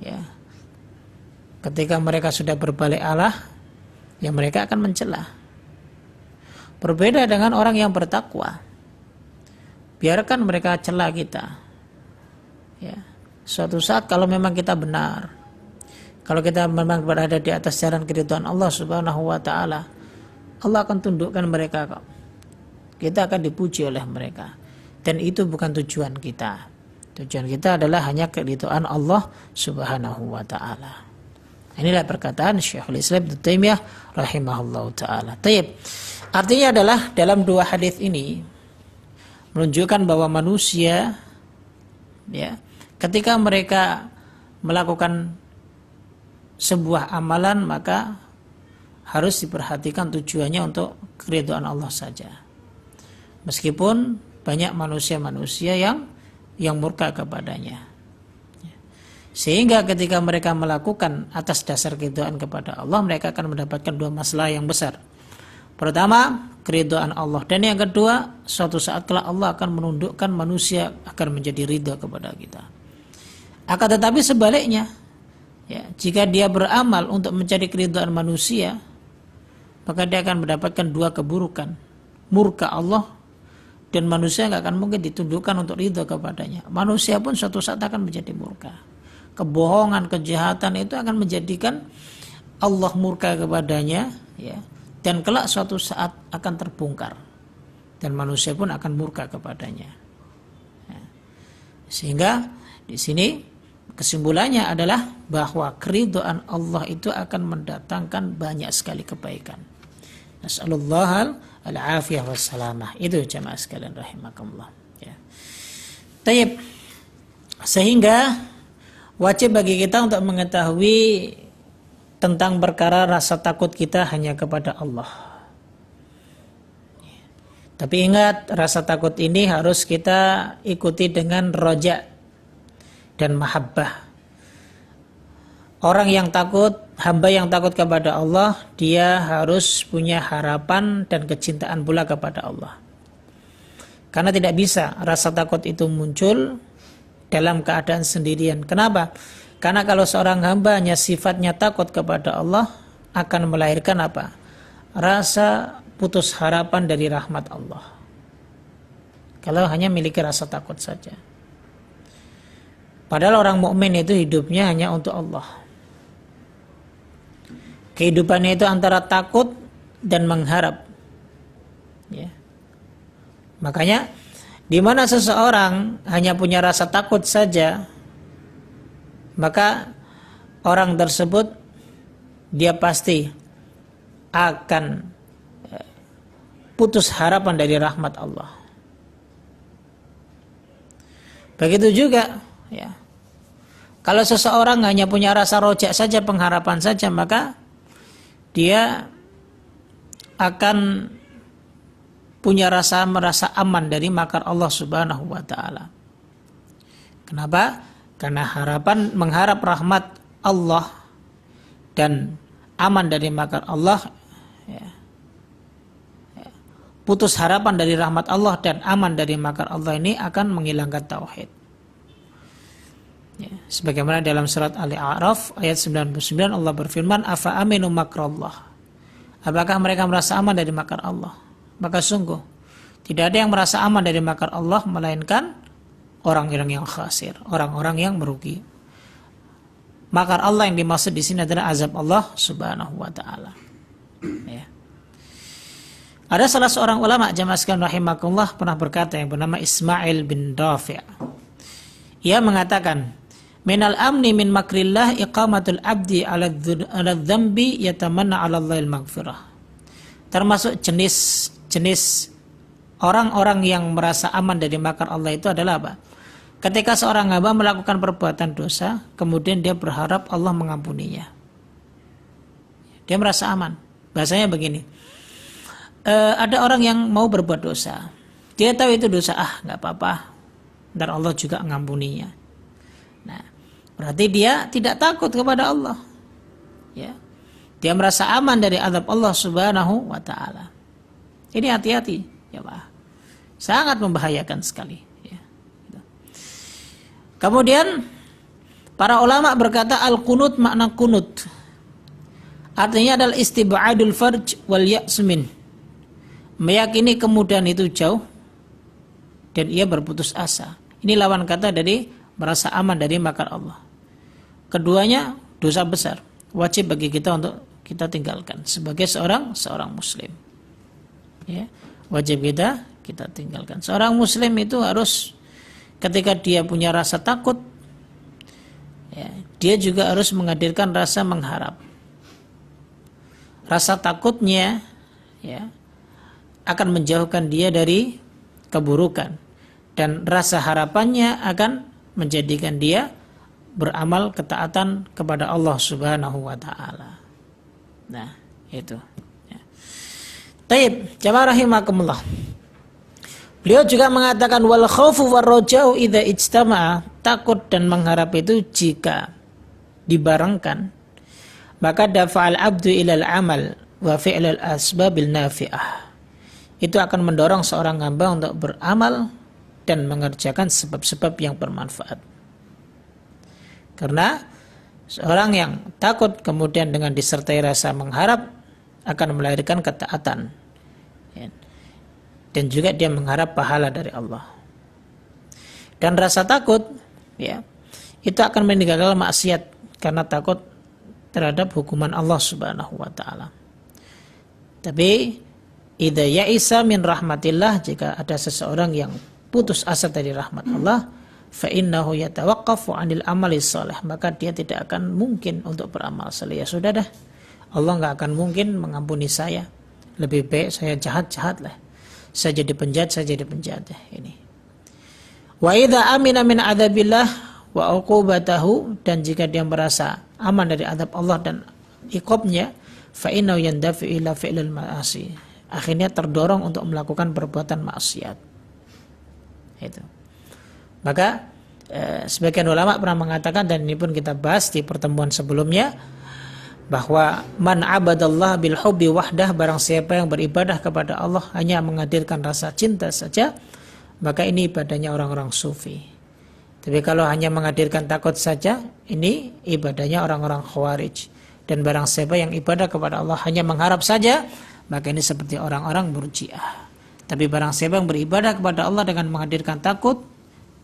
ya. Ketika mereka sudah berbalik arah, ya mereka akan mencela. Berbeda dengan orang yang bertakwa. Biarkan mereka cela kita. Ya. Suatu saat kalau memang kita benar, kalau kita memang berada di atas jalan keridhaan Allah Subhanahu wa taala, Allah akan tundukkan mereka. Kita akan dipuji oleh mereka. Dan itu bukan tujuan kita. Tujuan kita adalah hanya keridhaan Allah Subhanahu wa taala. Inilah perkataan Syekhul Islam Ibnu Taimiyah rahimahullahu taala. Taib. Artinya adalah dalam dua hadis ini menunjukkan bahwa manusia, ya, ketika mereka melakukan sebuah amalan, maka harus diperhatikan tujuannya untuk keridhaan Allah saja. Meskipun banyak manusia-manusia yang murka kepadanya. Sehingga ketika mereka melakukan atas dasar keridhaan kepada Allah, mereka akan mendapatkan dua masalah yang besar. Pertama, keridhaan Allah, dan yang kedua, suatu saat kelak Allah akan menundukkan manusia agar menjadi ridha kepada kita. Akan tetapi sebaliknya, ya, jika dia beramal untuk mencari keridhaan manusia, maka dia akan mendapatkan dua keburukan, murka Allah, dan manusia nggak akan mungkin ditundukkan untuk ridha kepadanya. Manusia pun suatu saat akan menjadi murka. Kebohongan, kejahatan itu akan menjadikan Allah murka kepadanya, ya, dan kelak suatu saat akan terbongkar, dan manusia pun akan murka kepadanya. Ya. Sehingga di sini kesimpulannya adalah bahwa keridhaan Allah itu akan mendatangkan banyak sekali kebaikan. Nas'alullah al-afiyah wassalamah. Itu jamaah sekalian rahimakumullah. Ya. Taib. Sehingga wajib bagi kita untuk mengetahui tentang perkara rasa takut kita hanya kepada Allah. Tapi ingat, rasa takut ini harus kita ikuti dengan roja dan mahabbah. Orang yang takut, hamba yang takut kepada Allah, dia harus punya harapan dan kecintaan pula kepada Allah. Karena tidak bisa rasa takut itu muncul dalam keadaan sendirian. Kenapa? Karena kalau seorang hamba hanya sifatnya takut kepada Allah, akan melahirkan apa? Rasa putus harapan dari rahmat Allah. Kalau hanya memiliki rasa takut saja. Padahal orang mukmin itu hidupnya hanya untuk Allah. Kehidupannya itu antara takut dan mengharap. Ya. Makanya di mana seseorang hanya punya rasa takut saja, maka orang tersebut dia pasti akan putus harapan dari rahmat Allah. Begitu juga, ya. Kalau seseorang hanya punya rasa rojak saja, pengharapan saja, maka dia akan punya merasa aman dari makar Allah Subhanahu wa taala. Kenapa? Karena mengharap rahmat Allah dan aman dari makar Allah, ya. Putus harapan dari rahmat Allah dan aman dari makar Allah ini akan menghilangkan tauhid. Ya, sebagaimana dalam surat Al-A'raf ayat 99 Allah berfirman, afa aminu makrallah. Apakah mereka merasa aman dari makar Allah? Maka sungguh tidak ada yang merasa aman dari makar Allah melainkan orang-orang yang khasir, orang-orang yang merugi. Makar Allah yang dimaksud di sini adalah azab Allah Subhanahu wa taala. Ya. Ada salah seorang ulama jamaah sekalian rahimakumullah pernah berkata yang bernama Ismail bin Rafi'. Ia mengatakan, minal amni min makrillah iqamatul abdi ala dzambi yatamanna 'ala Allahil maghfirah. Termasuk jenis orang-orang yang merasa aman dari makar Allah itu adalah apa? Ketika seorang hamba melakukan perbuatan dosa, kemudian dia berharap Allah mengampuninya. Dia merasa aman. Bahasanya begini. Ada orang yang mau berbuat dosa. Dia tahu itu dosa, nggak apa-apa. Ntar Allah juga mengampuninya. Nah, berarti dia tidak takut kepada Allah. Ya. Dia merasa aman dari azab Allah Subhanahu wa taala. Ini hati-hati, ya Pak. Sangat membahayakan sekali. Ya. Kemudian para ulama berkata al-qunut makna qunut. Artinya adalah istibadul farj wal ya'smin. Meyakini kemudahan itu jauh dan ia berputus asa. Ini lawan kata dari merasa aman dari makar Allah. Keduanya dosa besar, wajib bagi kita untuk kita tinggalkan sebagai seorang muslim. Ya, wajib kita tinggalkan. Seorang muslim itu harus ketika dia punya rasa takut, ya, dia juga harus menghadirkan rasa mengharap. Rasa takutnya, ya, akan menjauhkan dia dari keburukan dan rasa harapannya akan menjadikan dia beramal ketaatan kepada Allah Subhanahu wa taala. Nah, itu. Ya. Taib, jamaah rahimakumullah. Beliau juga mengatakan wal khaufu war raja'u idza ijtama'a, takut dan mengharap itu jika dibarengkan maka dafa'al abdu ilal amal wa fi'lal asbabil nafi'ah. Itu akan mendorong seorang hamba untuk beramal dan mengerjakan sebab-sebab yang bermanfaat. Karena seorang yang takut kemudian dengan disertai rasa mengharap akan melahirkan ketaatan. Dan juga dia mengharap pahala dari Allah. Dan rasa takut, ya, itu akan meninggalkan maksiat karena takut terhadap hukuman Allah Subhanahu wa taala. Tapi idza ya'isa min rahmatillah, jika ada seseorang yang putus asa dari rahmat Allah, fa innahu yatawaqqafu 'anil amali shalih, maka dia tidak akan mungkin untuk beramal saleh. Ya sudah dah, Allah enggak akan mungkin mengampuni saya. Lebih baik saya jahat-jahatlah. Saya jadi penjahat ini. Wa idza amina min adzabillah wa uqubatahu, dan jika dia merasa aman dari azab Allah dan iqabnya, fa innahu yandafi ila fi'lil ma'asi, akhirnya terdorong untuk melakukan perbuatan maksiat. Itu. Maka sebagian ulama pernah mengatakan, dan ini pun kita bahas di pertemuan sebelumnya, bahwa man abadallah bil hubbi wahdah, barang siapa yang beribadah kepada Allah hanya menghadirkan rasa cinta saja, maka ini ibadahnya orang-orang sufi. Tapi kalau hanya menghadirkan takut saja, ini ibadahnya orang-orang khawarij. Dan barang siapa yang ibadah kepada Allah hanya mengharap saja, maka ini seperti orang-orang murji'ah. Tapi barang siapa yang beribadah kepada Allah dengan menghadirkan takut,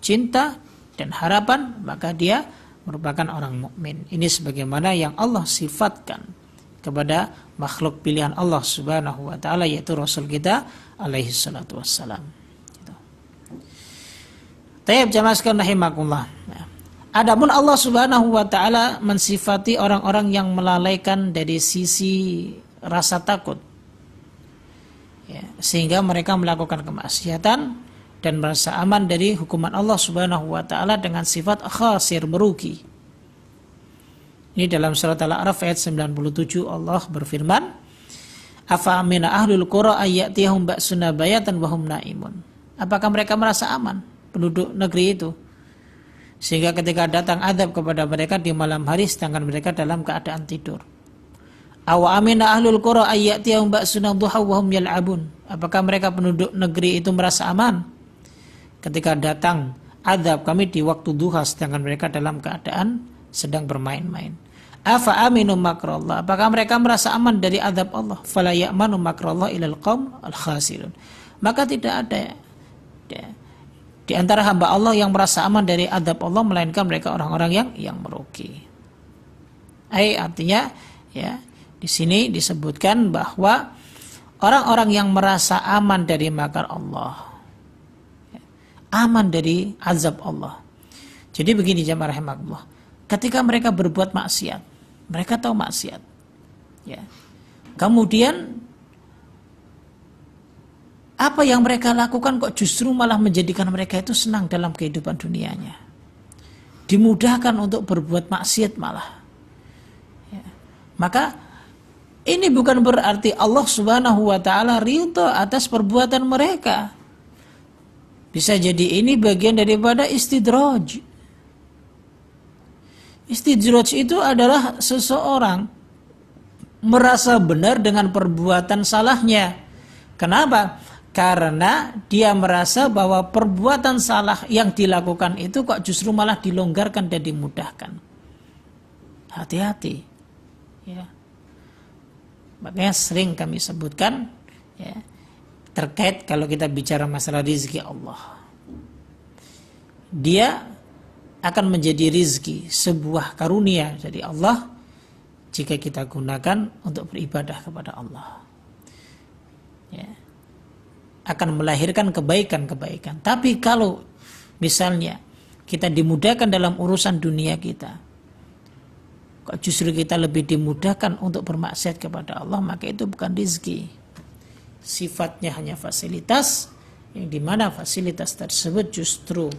cinta, dan harapan, maka dia merupakan orang mukmin. Ini sebagaimana yang Allah sifatkan kepada makhluk pilihan Allah Subhanahu wa taala, yaitu Rasul kita alaihi salatu wassalam. Gitu. Tayyib jamaah sekalian rahimakumullah. Adapun Allah Subhanahu wa taala mensifati orang-orang yang melalaikan dari sisi rasa takut, ya, sehingga mereka melakukan kemaksiatan dan merasa aman dari hukuman Allah Subhanahu wa taala dengan sifat khasir, merugi. Ini dalam surat Al-A'raf ayat 97 Allah berfirman, "Afa amina ahlul qura ayyatihum ba'suna bayatan wa hum naimun." Apakah mereka merasa aman, penduduk negeri itu, sehingga ketika datang azab kepada mereka di malam hari sedangkan mereka dalam keadaan tidur? Awa amina ahlul qura ayyatihum ba'suna duha wa hum yal'abun. Apakah mereka penduduk negeri itu merasa aman ketika datang azab kami di waktu duha sedangkan mereka dalam keadaan sedang bermain-main? Afa aminu makrallah. Apakah mereka merasa aman dari azab Allah? Fala ya'manu makrallah ilal qaum al-khasirun. Maka tidak ada di antara hamba Allah yang merasa aman dari azab Allah melainkan mereka orang-orang yang merugi. Artinya ya, di sini disebutkan bahwa orang-orang yang merasa aman dari makar Allah, aman dari azab Allah. Jadi begini jamaah rahimakumullah, ketika mereka berbuat maksiat, mereka tahu maksiat, ya, kemudian apa yang mereka lakukan kok justru malah menjadikan mereka itu senang dalam kehidupan dunianya, dimudahkan untuk berbuat maksiat malah, ya. Maka ini bukan berarti Allah Subhanahu wa taala ridha atas perbuatan mereka. Bisa jadi ini bagian daripada istidraj. Istidraj itu adalah seseorang merasa benar dengan perbuatan salahnya. Kenapa? Karena dia merasa bahwa perbuatan salah yang dilakukan itu kok justru malah dilonggarkan dan dimudahkan. Hati-hati, ya. Makanya sering kami sebutkan, ya, terkait kalau kita bicara masalah rizki Allah, dia akan menjadi rizki, sebuah karunia dari Allah jika kita gunakan untuk beribadah kepada Allah, ya, akan melahirkan kebaikan-kebaikan. Tapi kalau misalnya kita dimudahkan dalam urusan dunia kita, kok justru kita lebih dimudahkan untuk bermaksiat kepada Allah, maka itu bukan rizki. Sifatnya hanya fasilitas, yang dimana fasilitas tersebut justru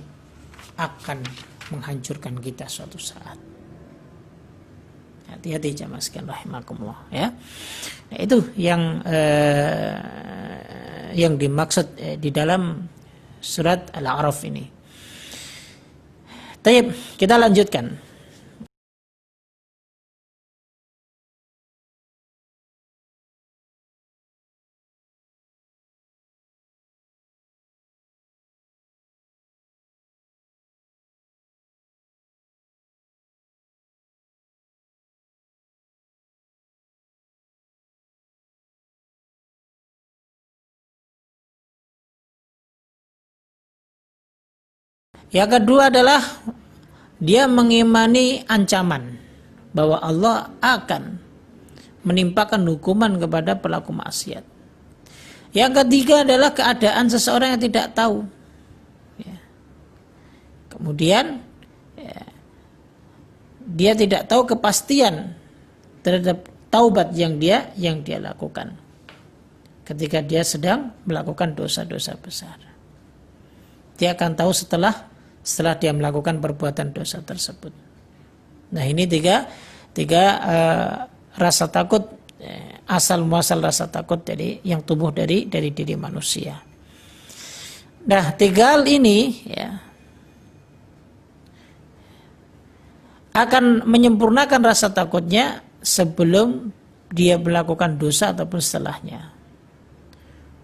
akan menghancurkan kita suatu saat. Hati-hati jamaah sekalian rahimakumullah, ya. Nah, itu yang dimaksud di dalam surat Al-A'raf ini. Baik, kita lanjutkan. Yang kedua adalah dia mengimani ancaman bahwa Allah akan menimpakan hukuman kepada pelaku maksiat. Yang ketiga adalah keadaan seseorang yang tidak tahu, ya. Kemudian ya, dia tidak tahu kepastian terhadap taubat yang dia lakukan ketika dia sedang melakukan dosa-dosa besar. Dia akan tahu setelah dia melakukan perbuatan dosa tersebut. Nah, ini tiga rasa takut, asal muasal rasa takut dari yang tumbuh dari diri manusia. Nah, tiga hal ini, ya, akan menyempurnakan rasa takutnya sebelum dia melakukan dosa ataupun setelahnya.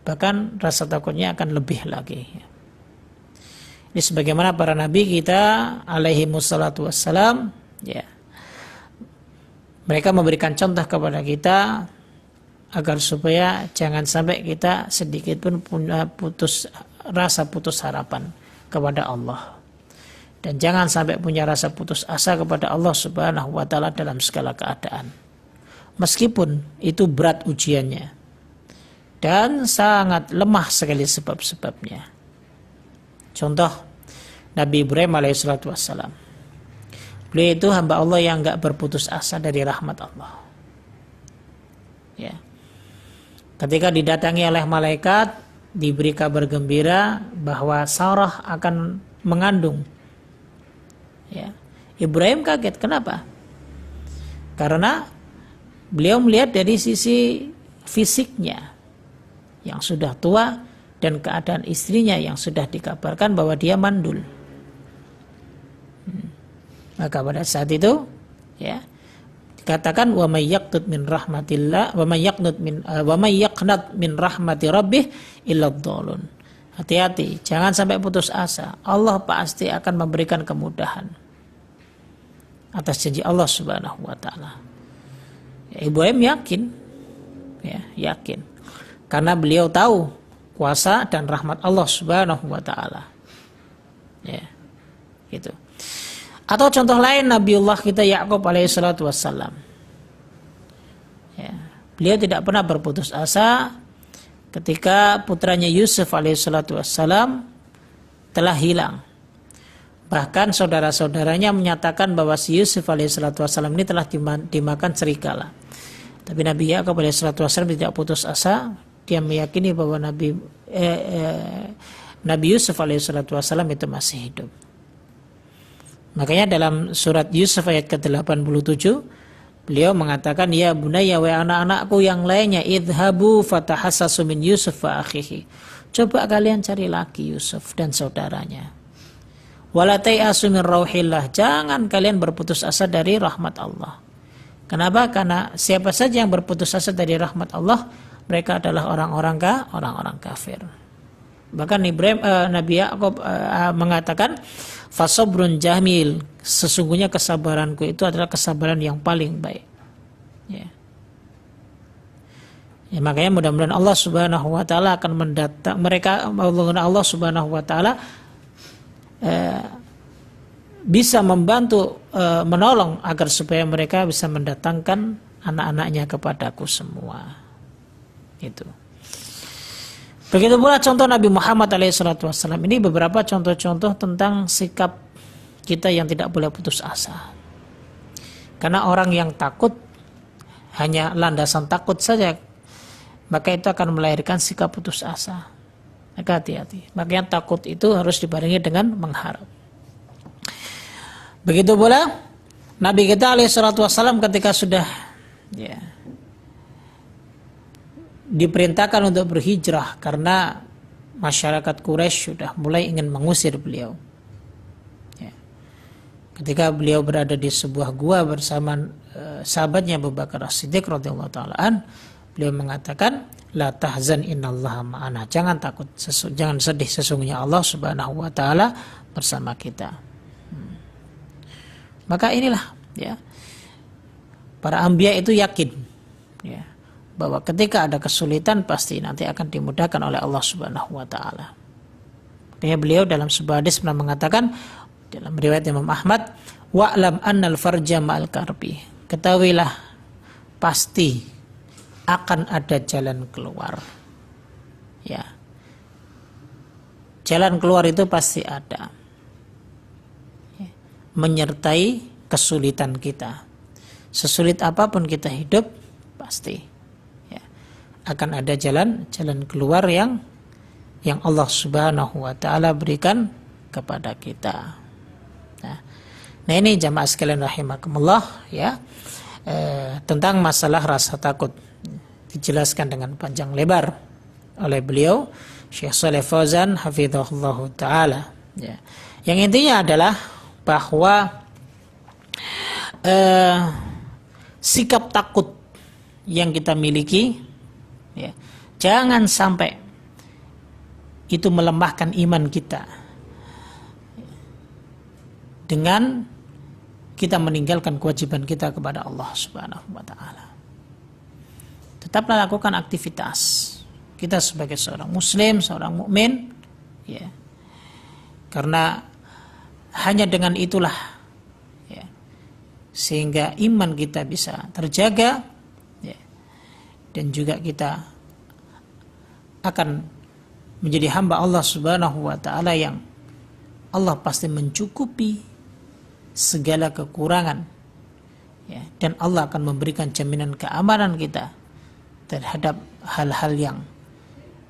Bahkan rasa takutnya akan lebih lagi, ya. Ini sebagaimana para nabi kita alaihi wassalatu wassalam, ya, mereka memberikan contoh kepada kita agar supaya jangan sampai kita sedikit pun punya rasa putus harapan kepada Allah, dan jangan sampai punya rasa putus asa kepada Allah Subhanahu wa taala dalam segala keadaan. meskipun itu berat ujiannya dan sangat lemah sekali sebab-sebabnya. Contoh Nabi Ibrahim alaihissalatu wassalam. Beliau itu hamba Allah yang enggak berputus asa dari rahmat Allah. Ya. Ketika didatangi oleh malaikat, diberi kabar gembira bahwa Sarah akan mengandung. Ya. Ibrahim kaget, kenapa? Karena beliau melihat dari sisi fisiknya yang sudah tua dan keadaan istrinya yang sudah dikabarkan bahwa dia mandul. Maka pada saat itu, ya, dikatakan wa may yaqnut min rahmatillah wa may yaqnut min rahmati rabbih illa dhalun. Hati-hati, jangan sampai putus asa. Allah pasti akan memberikan kemudahan atas janji Allah Subhanahu wa taala. Ya, Ibrahim yakin. Ya, yakin. Karena beliau tahu kuasa dan rahmat Allah Subhanahu wa taala. Ya. Gitu. Atau contoh lain Nabiullah kita Yakub alaihissalatu wassalam. Ya, beliau tidak pernah berputus asa ketika putranya Yusuf alaihissalatu wassalam telah hilang. Bahkan saudara-saudaranya menyatakan bahwa si Yusuf alaihissalatu wassalam ini telah dimakan serigala. Tapi Nabi Yakub alaihissalatu wassalam tidak putus asa. Dia meyakini bahwa Nabi Yusuf alaihissalatu wassalam itu masih hidup. Makanya dalam surat Yusuf ayat ke-87 beliau mengatakan, ya bunayya wa anak-anakku yang lainnya, idhabu fatahassasu min Yusuf wa akhihi. Coba kalian cari lagi Yusuf dan saudaranya. Wala tayasu min rauhillah, jangan kalian berputus asa dari rahmat Allah. Kenapa? Karena siapa saja yang berputus asa dari rahmat Allah, mereka adalah orang-orang kafir. Bahkan Nabi Yakub mengatakan, fasabrun jamil, sesungguhnya kesabaranku itu adalah kesabaran yang paling baik. Ya. Ya, makanya mudah-mudahan Allah Subhanahu wa taala akan mendatang mereka, Allah Subhanahu wa taala bisa membantu menolong agar supaya mereka bisa mendatangkan anak-anaknya kepadaku semua. Itu. Begitu pula contoh Nabi Muhammad alaihissalatu wassalam. Ini beberapa contoh-contoh tentang sikap kita yang tidak boleh putus asa. Karena orang yang takut, hanya landasan takut saja, maka itu akan melahirkan sikap putus asa. Maka hati-hati. Makanya takut itu harus dibarengi dengan mengharap. Begitu pula Nabi kita alaihissalatu wassalam ketika sudah diperintahkan untuk berhijrah karena masyarakat Quraisy sudah mulai ingin mengusir beliau. Ya. Ketika beliau berada di sebuah gua bersama sahabatnya Abu Bakar As-Siddiq radhiyallahu taala an, beliau mengatakan, la tahzan innallaha ma'ana. Jangan takut, jangan sedih, sesungguhnya Allah Subhanahu wa taala bersama kita. Maka inilah ya. Para anbiya itu yakin ya, bahwa ketika ada kesulitan pasti nanti akan dimudahkan oleh Allah Subhanahu wa taala. Beliau dalam sebuah hadis pernah mengatakan dalam riwayat Imam Ahmad, wa'lam annal farja ma'al karbi. Ketahuilah pasti akan ada jalan keluar. Ya. Jalan keluar itu pasti ada. Ya. Menyertai kesulitan kita. Sesulit apapun kita hidup pasti akan ada jalan keluar yang Allah Subhanahu wa taala berikan kepada kita. Nah ini jamaah sekalian rahimakumullah ya, tentang masalah rasa takut dijelaskan dengan panjang lebar oleh beliau Syekh Shalih Fauzan hafizahullah taala ya. Yang intinya adalah bahwa sikap takut yang kita miliki ya, jangan sampai itu melemahkan iman kita dengan kita meninggalkan kewajiban kita kepada Allah Subhanahu wa taala. Tetaplah lakukan aktivitas kita sebagai seorang muslim, seorang mukmin ya. Karena hanya dengan itulah ya, sehingga iman kita bisa terjaga dan juga kita akan menjadi hamba Allah Subhanahu wa taala yang Allah pasti mencukupi segala kekurangan, ya, dan Allah akan memberikan jaminan keamanan kita terhadap hal-hal yang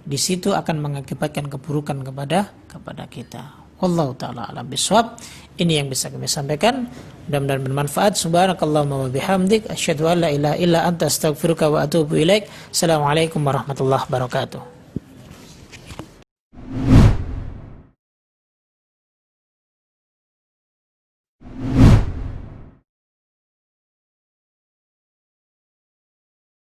di situ akan mengakibatkan keburukan kepada kita. Wallahu taala alam bisawab. Ini yang bisa kami sampaikan, mudah-mudahan bermanfaat. Subhanakallahumma wa bihamdik asyhadu an la ilaha illa anta astaghfiruka wa atubu ilaik. Assalamualaikum warahmatullahi wabarakatuh.